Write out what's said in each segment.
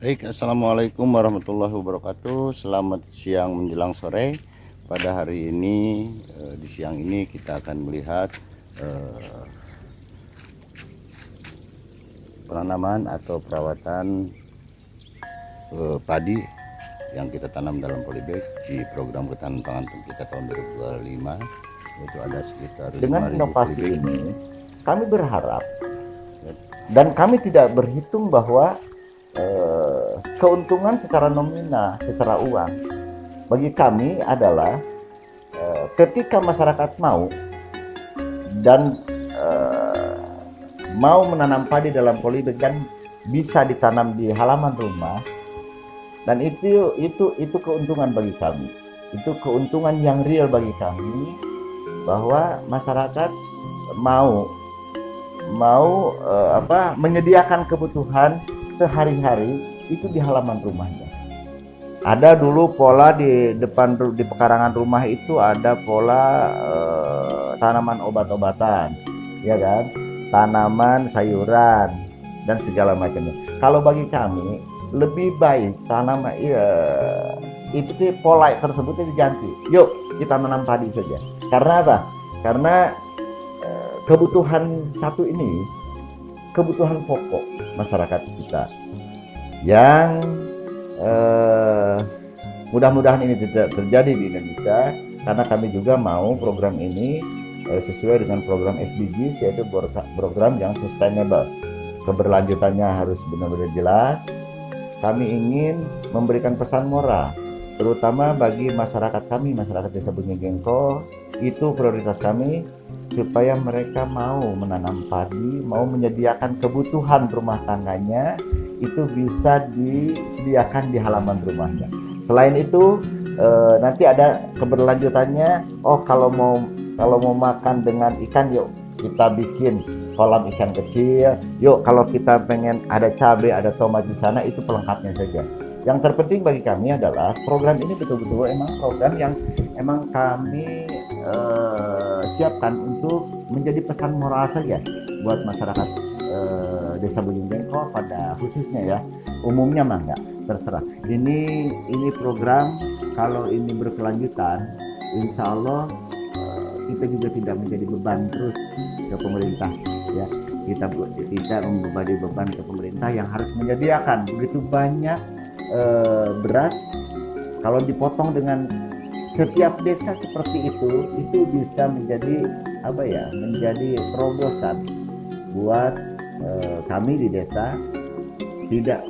Baik, assalamualaikum warahmatullahi wabarakatuh. Selamat siang menjelang sore. Pada hari ini, di siang ini kita akan melihat penanaman atau perawatan padi yang kita tanam dalam polybag di program ketahanan pangan kita tahun 2025, yaitu ada sekitar Dengan 5.000 inovasi polybag. ini, kami berharap dan kami tidak berhitung bahwa keuntungan secara nominal, secara uang, bagi kami adalah ketika masyarakat mau dan mau menanam padi dalam polybag dan bisa ditanam di halaman rumah, dan itu keuntungan bagi kami. Itu keuntungan yang real bagi kami, bahwa masyarakat mau menyediakan kebutuhan sehari-hari itu di halaman rumahnya. Ada dulu pola di pekarangan rumah itu ada pola tanaman obat-obatan, ya kan, tanaman sayuran dan segala macamnya. Kalau bagi kami lebih baik tanaman itu pola tersebut diganti. Yuk kita menanam padi saja. Karena apa? Karena kebutuhan satu ini kebutuhan pokok masyarakat kita yang mudah-mudahan ini tidak terjadi di Indonesia, karena kami juga mau program ini sesuai dengan program SDGs, yaitu program yang sustainable. Keberlanjutannya harus benar-benar jelas. Kami ingin memberikan pesan moral, terutama bagi masyarakat kami, masyarakat Desa Bunyi-Gengko. Itu prioritas kami, supaya mereka mau menanam padi, mau menyediakan kebutuhan rumah tangganya, itu bisa disediakan di halaman rumahnya. Selain itu, nanti ada keberlanjutannya. Oh, kalau mau makan dengan ikan, yuk kita bikin kolam ikan kecil. Yuk, kalau kita pengen ada cabai, ada tomat di sana, itu pelengkapnya saja. Yang terpenting bagi kami adalah program ini betul-betul emang program yang emang kami siapkan untuk menjadi pesan moral saja buat masyarakat Desa Bunyi-Gengko pada khususnya, ya. Umumnya mah enggak, terserah. Ini program kalau ini berkelanjutan, insya Allah kita juga tidak menjadi beban terus ke pemerintah, ya. Kita tidak membebani beban ke pemerintah yang harus menyediakan begitu banyak beras. Kalau dipotong dengan setiap desa seperti itu bisa menjadi menjadi terobosan buat kami di desa, tidak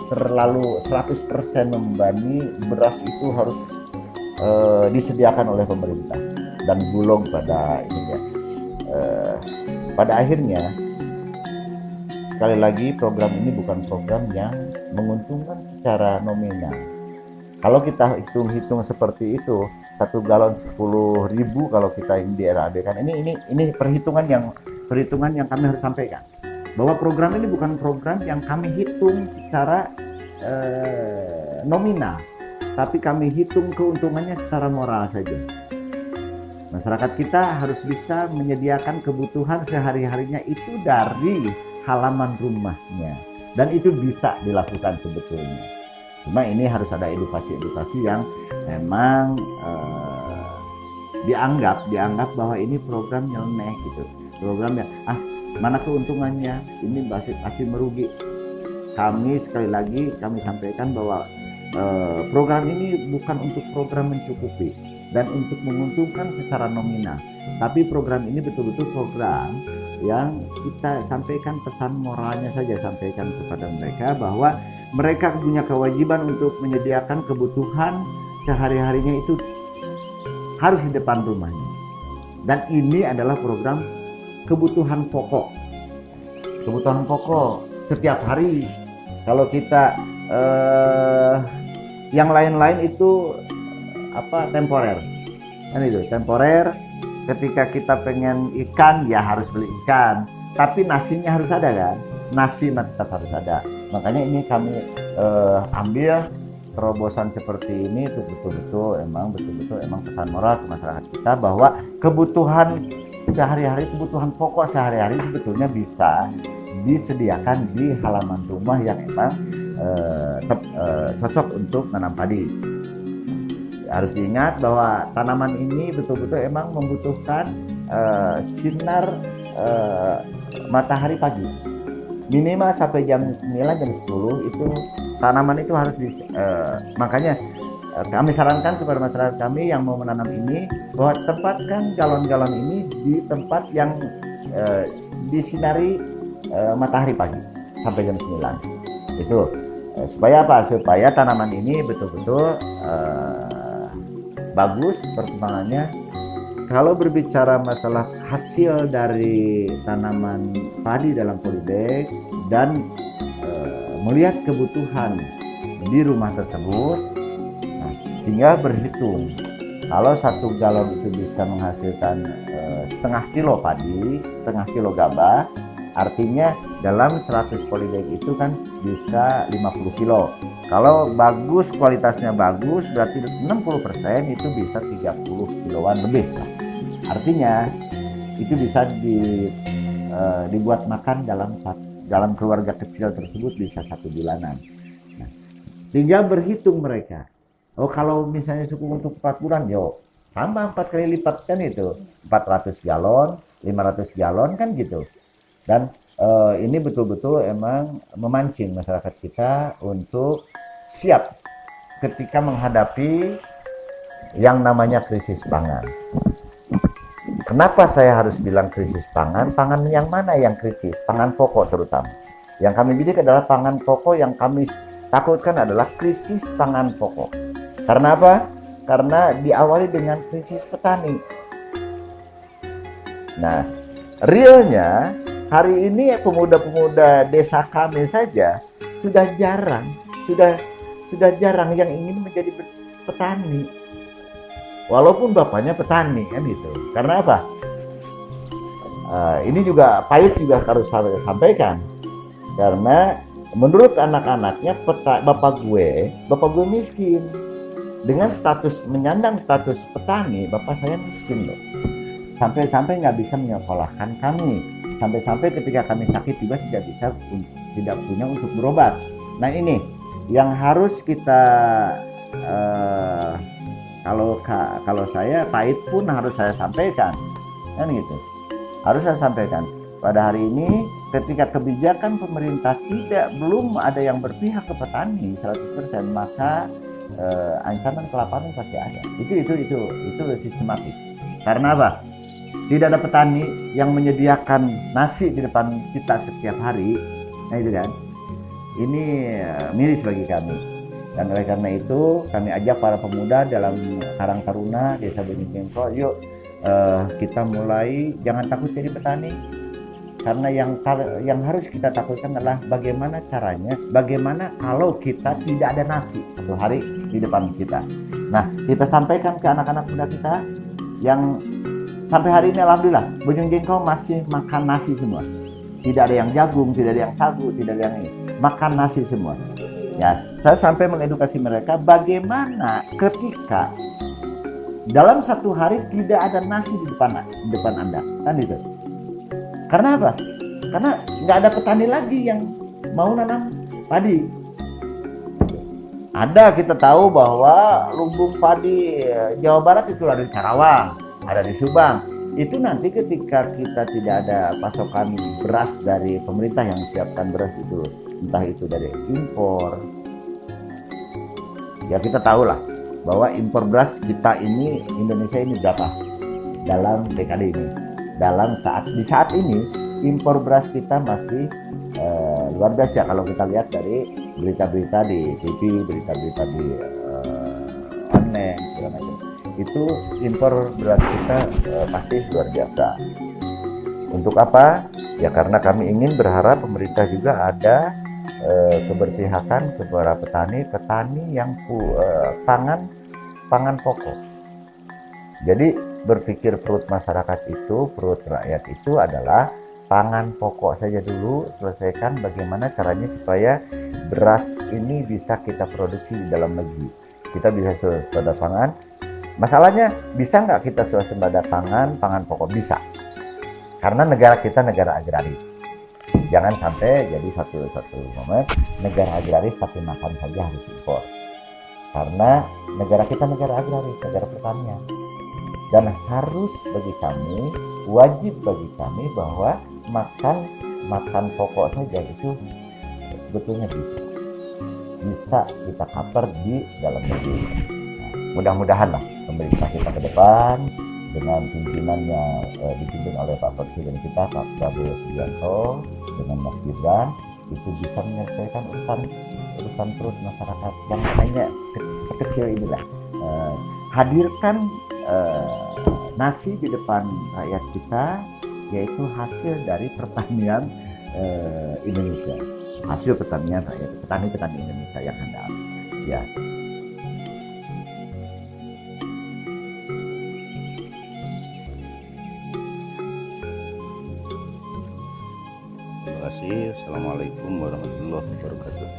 terlalu 100% membebani. Beras itu harus disediakan oleh pemerintah dan bulog pada ini, ya. Pada akhirnya, sekali lagi, program ini bukan program yang menguntungkan secara nominal. Kalau kita hitung seperti itu, 1 galon 10.000 kalau kita di RAD kan, ini perhitungan yang kami harus sampaikan, bahwa program ini bukan program yang kami hitung secara nominal, tapi kami hitung keuntungannya secara moral saja. Masyarakat kita harus bisa menyediakan kebutuhan sehari-harinya itu dari halaman rumahnya, dan itu bisa dilakukan sebetulnya. Cuma ini harus ada edukasi yang memang dianggap bahwa ini program nyeleneh gitu, program yang mana keuntungannya, ini pasti merugi. Kami sekali lagi kami sampaikan bahwa program ini bukan untuk program mencukupi dan untuk menguntungkan secara nominal, tapi program ini betul-betul program yang kita sampaikan pesan moralnya saja, sampaikan kepada mereka bahwa mereka punya kewajiban untuk menyediakan kebutuhan sehari-harinya itu harus di depan rumahnya. Dan ini adalah program kebutuhan pokok. Kebutuhan pokok setiap hari. Kalau kita yang lain-lain itu temporer. Kan itu temporer. Ketika kita pengen ikan, ya harus beli ikan. Tapi nasinya harus ada, kan? Nasi tetap harus ada. Makanya ini kami ambil terobosan seperti ini, itu betul-betul emang pesan moral ke masyarakat kita, bahwa kebutuhan sehari-hari, kebutuhan pokok sehari-hari sebetulnya bisa disediakan di halaman rumah yang emang cocok untuk menanam padi. Harus diingat bahwa tanaman ini betul-betul emang membutuhkan sinar matahari pagi. Minimal sampai jam 9, jam 10 itu tanaman itu harus makanya kami sarankan kepada masyarakat kami yang mau menanam ini bahwa tempatkan galon-galon ini di tempat yang disinari matahari pagi sampai jam 9. Itu supaya apa? Supaya tanaman ini betul-betul bagus perkembangannya. Kalau berbicara masalah hasil dari tanaman padi dalam polybag dan melihat kebutuhan di rumah tersebut, nah, tinggal berhitung. Kalau 1 galon itu bisa menghasilkan setengah kilo padi, setengah kilo gabah, artinya dalam 100 polybag itu kan bisa 50 kilo. Kalau bagus, kualitasnya bagus, berarti 60% itu bisa 30 kiloan lebih. Artinya itu bisa dibuat makan dalam keluarga kecil tersebut bisa 1 bulanan. Nah, tinggal berhitung mereka. Oh, kalau misalnya cukup untuk 4 bulan, yo tambah 4 kali lipat kan itu 400 galon, 500 galon kan gitu. Dan ini betul-betul emang memancing masyarakat kita untuk siap ketika menghadapi yang namanya krisis pangan. Kenapa saya harus bilang krisis pangan? Pangan yang mana yang krisis? Pangan pokok terutama. Yang kami bidik adalah pangan pokok, yang kami takutkan adalah krisis pangan pokok. Karena apa? Karena diawali dengan krisis petani. Nah, realnya hari ini pemuda-pemuda desa kami saja sudah jarang yang ingin menjadi petani. Walaupun bapaknya petani kan gitu. Karena apa? Ini juga pahit juga harus saya sampaikan. Karena menurut anak-anaknya bapak gue miskin. Dengan status menyandang status petani, bapak saya miskin loh. Sampai-sampai nggak bisa menyekolahkan kami. Sampai-sampai ketika kami sakit juga tidak punya untuk berobat. Nah ini yang harus kita kalau saya pahit pun harus saya sampaikan, kan gitu. Harus saya sampaikan. Pada hari ini ketika kebijakan pemerintah belum ada yang berpihak ke petani 100%, maka ancaman kelaparan pasti ada. Itu sistematis. Karena apa? Tidak ada petani yang menyediakan nasi di depan kita setiap hari. Nah itu kan. Ini miris bagi kami. Dan oleh karena itu kami ajak para pemuda dalam Karang Taruna Desa Bening Jengkol, yuk kita mulai jangan takut jadi petani. Karena yang harus kita takutkan adalah bagaimana caranya, bagaimana kalau kita tidak ada nasi satu hari di depan kita. Nah, kita sampaikan ke anak-anak muda kita yang sampai hari ini alhamdulillah Bojong Jengkol masih makan nasi semua. Tidak ada yang jagung, tidak ada yang sagu, tidak ada yang ini. Makan nasi semua. Ya, saya sampai mengedukasi mereka bagaimana ketika dalam satu hari tidak ada nasi di depan Anda, kan itu. Karena apa? Karena nggak ada petani lagi yang mau nanam padi. Ada, kita tahu bahwa lumbung padi Jawa Barat itu ada di Karawang, ada di Subang. Itu nanti ketika kita tidak ada pasokan beras dari pemerintah yang siapkan beras itu, entah itu dari impor. Ya kita tahulah bahwa impor beras kita ini, Indonesia ini berapa dalam dekade ini. Di saat ini impor beras kita masih luar biasa kalau kita lihat dari berita-berita di TV, berita-berita di online segala macam. Itu impor beras kita masih luar biasa. Untuk apa? Ya karena kami ingin berharap pemerintah juga ada keberpihakan kepada petani yang pangan pokok. Jadi berpikir perut masyarakat itu, perut rakyat itu adalah pangan pokok saja dulu, selesaikan bagaimana caranya supaya beras ini bisa kita produksi di dalam negeri. Kita bisa swasembada pangan. Masalahnya bisa nggak kita swasembada pangan pokok? Bisa. Karena negara kita negara agraris. jangan sampai jadi satu momen negara agraris tapi makan saja harus impor. Karena negara kita negara agraris, negara pertanian. Dan harus bagi kami, wajib bagi kami bahwa makan pokok saja itu sebetulnya bisa kita cover di dalam negeri. Nah, mudah-mudahan lah pemerintah kita ke depan dengan pimpinannya dipimpin oleh Pak Presiden kita Pak Prabowo Subianto dengan Mas Gibran itu bisa menyelesaikan urusan perut masyarakat yang hanya sekecil inilah. Hadirkan nasi di depan rakyat kita, yaitu hasil dari pertanian Indonesia, hasil pertanian rakyat, petani Indonesia yang handal. Ya. Terima kasih. Assalamualaikum warahmatullahi wabarakatuh.